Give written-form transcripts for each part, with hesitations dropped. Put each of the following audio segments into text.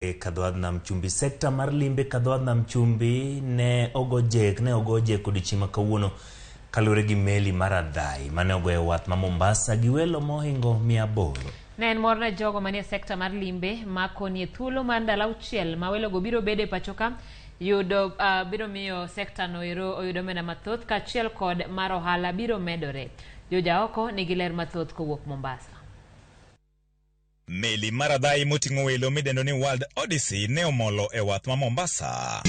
Kadhwadh Nam Chumbi sekta mar limbe Kadhwadh Nam Chumbi ne ogoje kodichima kawuono kalure gi meli maradhai mane ogoye wath ma Mombasa gi welo mohingo 800. Ne en morna jogo manie sekta mar limbe makoni thuolo mar ndalo auchiel ma welo go biro bede pachoka yudo biro miyo sekta no ero oyudo mena mathoth ka achiel kod mar ohala biro medore. Joja oko nigi ler mathoth kowuok Mombasa. Meli maradhai moting'o welo midendo ni World Odyssey ne omolo e wath ma Mombasa.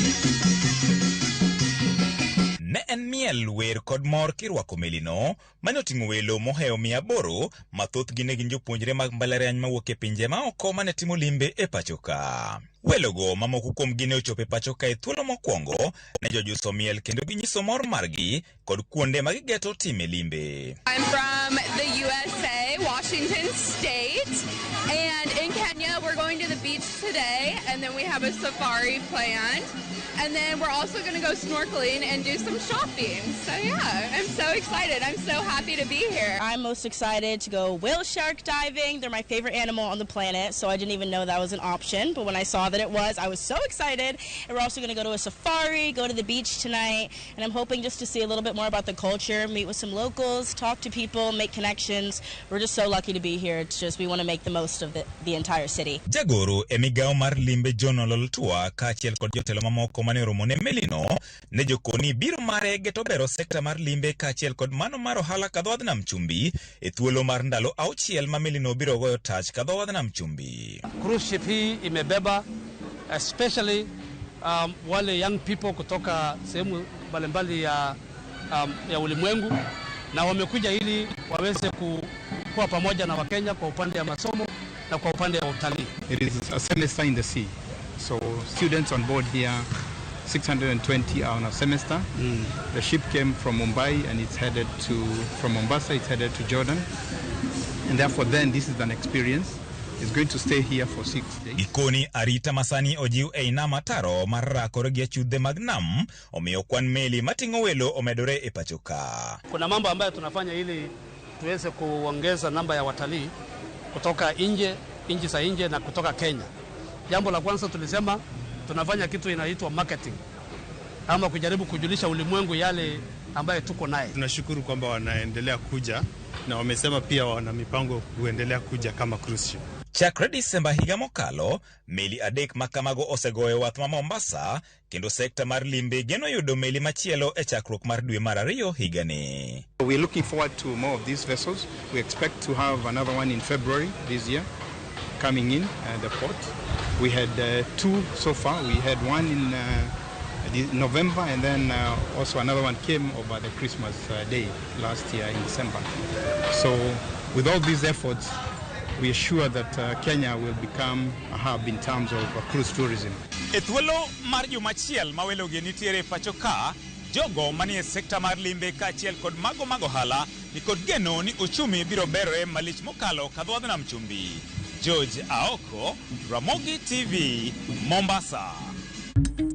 Ne en miel wer kod mor kirwako melino mane oting'o welo mohewo 800 mathoth gine gin jopuonjre mag mbalariany mawuok e pinje ma oko mane timo limbe e pachoka. Welogo mamoko kuom gine ochopo e pachoka e thuolo mokwongo ne jojuso miel kendo ginyiso mor margi kod kuonde ma gigeto time limbe. I'm from the USA, Washington State, and in Kenya we're going to the beach today, and then we have a safari planned, and then we're also going to go snorkeling and do some shopping. So yeah, I'm so excited. I'm so happy to be here. I'm most excited to go whale shark diving. They're my favorite animal on the planet, so I didn't even know that was an option, but when I saw that it was, I was so excited. And we're also going to go to a safari, go to the beach tonight, and I'm hoping just to see a little bit more about the culture, meet with some locals, talk to people, make connections. We're just so lucky to be here. It's just we want to make the most of the entire city. Jagoro emigao mar limbe Jono Loltua kachiel kod jotelo mamoko mane oromo ne melino ne jokoni biro mare geto bero sekta mar limbe kachiel kod mano mar ohala Kadhwadh Nam Chumbi e thuolo mar ndalo auchiel ma melino biro goyo tach Kadhwadh Nam Chumbi. Cruise ship hii imebeba especially wale young people kutoka sehemu mbalimbali ya ulimwengu, na wamekuja ili waweze kuwa pamoja na Wakenya kwa upande ya masomo na kwa upande ya utalii. It is a semester in the sea, so students on board here 620 are on a semester. The ship came from Mumbai and from Mombasa it's headed to Jordan, and therefore then this is an experience. Is going to stay here for 6 days. Ikoni arita masani ojiu eina mataro marakore gi achudhe mag nam omiyo kwan meli mating'o welo omedore e pachoka. Kuna mambo ambayo tunafanya ili tuweze kuongeza namba ya watalii kutoka nchi za nje na kutoka Kenya. Jambo la kwanza tulisema tunafanya kitu inaitwa marketing, ama kujaribu kujulisha ulimwengu yale ambayo tuko naye. Tunashukuru kwamba wanaendelea kuja na wamesema pia wana mipango kuendelea kuja kama cruise ship. Chakre Disemba higa mokalo, meli adek makamago osegoye wath ma Mombasa, kendo sekta mar limbe geno yudo meli machielo e chakruok mar dwe mar 2 higani. We're looking forward to more of these vessels. We expect to have another one in February this year coming in the port. We had 2 so far. We had one in November, and then also another one came over the Christmas day last year in December. So with all these efforts, we are sure that Kenya will become a hub in terms of cruise tourism. Ethuolo mar jumachiel mawelo genitiere pachoka, jogo manie sekta mar limbe kachiel kod mago hala nikod geno ni uchumi biro bere malich mokalo Kadhwadh Nam Chumbi. George Aoko, Ramogi TV, Mombasa.